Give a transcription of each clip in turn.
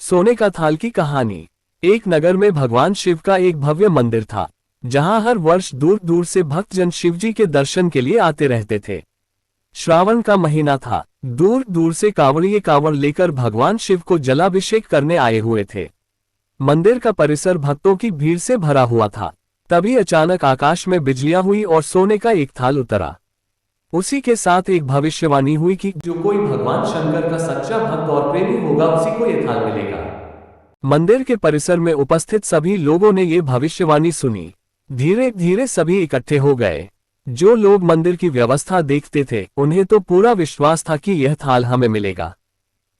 सोने का थाल की कहानी। एक नगर में भगवान शिव का एक भव्य मंदिर था, जहां हर वर्ष दूर दूर से भक्तजन शिवजी के दर्शन के लिए आते रहते थे। श्रावण का महीना था। दूर दूर से कांवड़िए कांवड़ लेकर भगवान शिव को जलाभिषेक करने आए हुए थे। मंदिर का परिसर भक्तों की भीड़ से भरा हुआ था। तभी अचानक आकाश में बिजलियां हुई और सोने का एक थाल उतरा। उसी के साथ एक भविष्यवाणी हुई कि जो कोई भगवान शंकर का सच्चा भक्त और प्रेमी होगा उसी को ये थाल मिलेगा। मंदिर के परिसर में उपस्थित सभी लोगों ने ये भविष्यवाणी सुनी। धीरे धीरे सभी इकट्ठे हो गए। जो लोग मंदिर की व्यवस्था देखते थे उन्हें तो पूरा विश्वास था कि यह थाल हमें मिलेगा,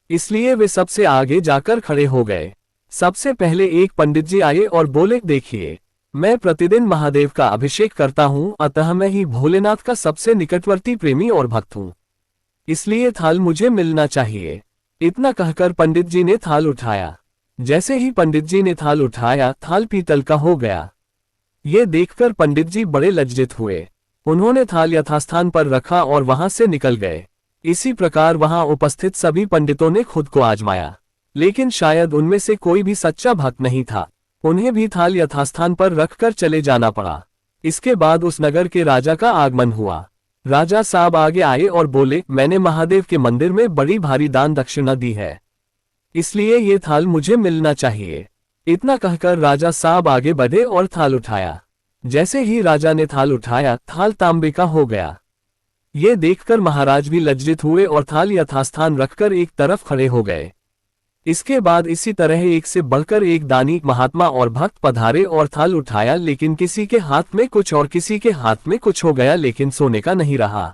इसलिए वे सबसे आगे जाकर खड़े हो गए। सबसे पहले एक पंडित जी आए और बोले, देखिए, मैं प्रतिदिन महादेव का अभिषेक करता हूं, अतः मैं ही भोलेनाथ का सबसे निकटवर्ती प्रेमी और भक्त हूं, इसलिए थाल मुझे मिलना चाहिए। इतना कहकर पंडित जी ने थाल उठाया। जैसे ही पंडित जी ने थाल उठाया, थाल पीतल का हो गया। ये देखकर पंडित जी बड़े लज्जित हुए। उन्होंने थाल यथास्थान पर रखा और वहां से निकल गए। इसी प्रकार वहां उपस्थित सभी पंडितों ने खुद को आजमाया, लेकिन शायद उनमें से कोई भी सच्चा भक्त नहीं था। उन्हें भी थाल यथास्थान पर रखकर चले जाना पड़ा। इसके बाद उस नगर के राजा का आगमन हुआ। राजा साहब आगे आए और बोले, मैंने महादेव के मंदिर में बड़ी भारी दान दक्षिणा दी है, इसलिए ये थाल मुझे मिलना चाहिए। इतना कहकर राजा साहब आगे बढ़े और थाल उठाया। जैसे ही राजा ने थाल उठाया, थाल तांबे का हो गया। ये देखकर महाराज भी लज्जित हुए और थाल यथास्थान रखकर एक तरफ खड़े हो गए। इसके बाद इसी तरह एक से बढ़कर एक दानी, महात्मा और भक्त पधारे और थाल उठाया, लेकिन किसी के हाथ में कुछ और किसी के हाथ में कुछ हो गया, लेकिन सोने का नहीं रहा।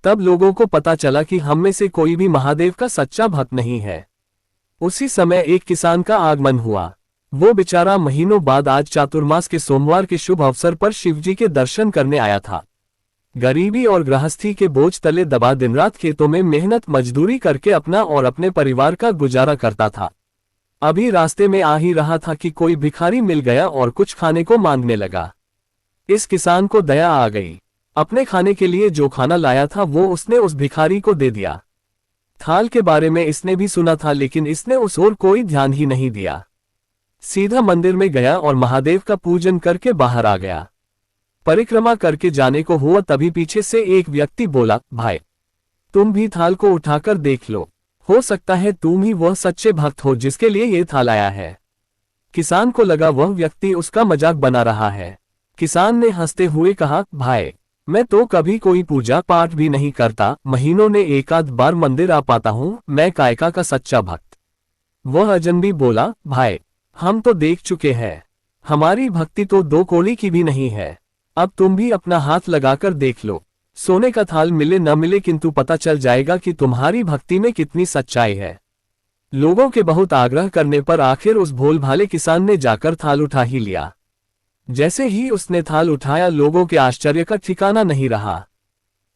तब लोगों को पता चला कि हम में से कोई भी महादेव का सच्चा भक्त नहीं है। उसी समय एक किसान का आगमन हुआ। वो बेचारा महीनों बाद आज चातुर्मास के सोमवार के शुभ अवसर पर शिवजी के दर्शन करने आया था। गरीबी और गृहस्थी के बोझ तले दबा दिन रात खेतों में मेहनत मजदूरी करके अपना और अपने परिवार का गुजारा करता था। अभी रास्ते में आ ही रहा था कि कोई भिखारी मिल गया और कुछ खाने को मांगने लगा। इस किसान को दया आ गई। अपने खाने के लिए जो खाना लाया था वो उसने उस भिखारी को दे दिया। थाल के बारे में इसने भी सुना था, लेकिन इसने उस ओर कोई ध्यान ही नहीं दिया। सीधा मंदिर में गया और महादेव का पूजन करके बाहर आ गया। परिक्रमा करके जाने को हुआ, तभी पीछे से एक व्यक्ति बोला, भाई, तुम भी थाल को उठाकर देख लो, हो सकता है तुम ही वह सच्चे भक्त हो जिसके लिए ये थाल आया है। किसान को लगा वह व्यक्ति उसका मजाक बना रहा है। किसान ने हंसते हुए कहा, भाई, मैं तो कभी कोई पूजा पाठ भी नहीं करता, महीनों ने एक आध बार मंदिर आ पाता हूं, मैं कायका का सच्चा भक्त। वह अजनबी बोला, भाई, हम तो देख चुके हैं, हमारी भक्ति तो दो कौड़ी की भी नहीं है। अब तुम भी अपना हाथ लगाकर देख लो, सोने का थाल मिले न मिले, किंतु पता चल जाएगा कि तुम्हारी भक्ति में कितनी सच्चाई है। लोगों के बहुत आग्रह करने पर आखिर उस भोल भाले किसान ने जाकर थाल उठा ही लिया। जैसे ही उसने थाल उठाया, लोगों के आश्चर्य का ठिकाना नहीं रहा।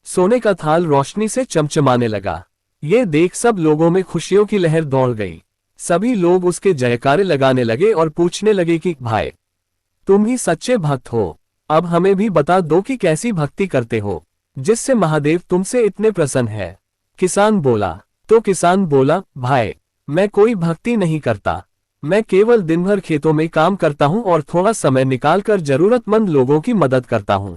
सोने का थाल रोशनी से चमचमाने लगा। ये देख सब लोगों में खुशियों की लहर दौड़ गई। सभी लोग उसके जयकारे लगाने लगे और पूछने लगे कि भाई, तुम ही सच्चे भक्त हो, अब हमें भी बता दो कि कैसी भक्ति करते हो जिससे महादेव तुमसे इतने प्रसन्न है। किसान बोला, भाई, मैं कोई भक्ति नहीं करता, मैं केवल दिन भर खेतों में काम करता हूं और थोड़ा समय निकालकर जरूरतमंद लोगों की मदद करता हूं।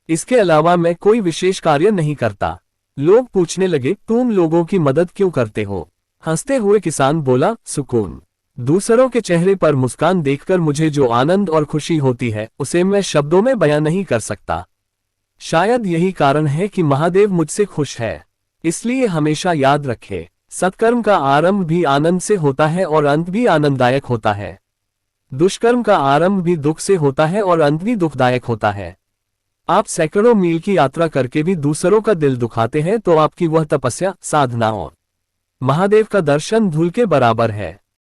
इसके अलावा मैं कोई विशेष कार्य नहीं करता। लोग पूछने लगे, तुम लोगों की मदद क्यों करते हो? हंसते हुए किसान बोला, सुकून। दूसरों के चेहरे पर मुस्कान देखकर मुझे जो आनंद और खुशी होती है उसे मैं शब्दों में बयां नहीं कर सकता। शायद यही कारण है कि महादेव मुझसे खुश है। इसलिए हमेशा याद रखे, सत्कर्म का आरंभ भी आनंद से होता है और अंत भी आनंददायक होता है। दुष्कर्म का आरंभ भी दुख से होता है और अंत भी दुखदायक होता है। आप सैकड़ों मील की यात्रा करके भी दूसरों का दिल दुखाते हैं तो आपकी वह तपस्या, साधना और महादेव का दर्शन धूल के बराबर है।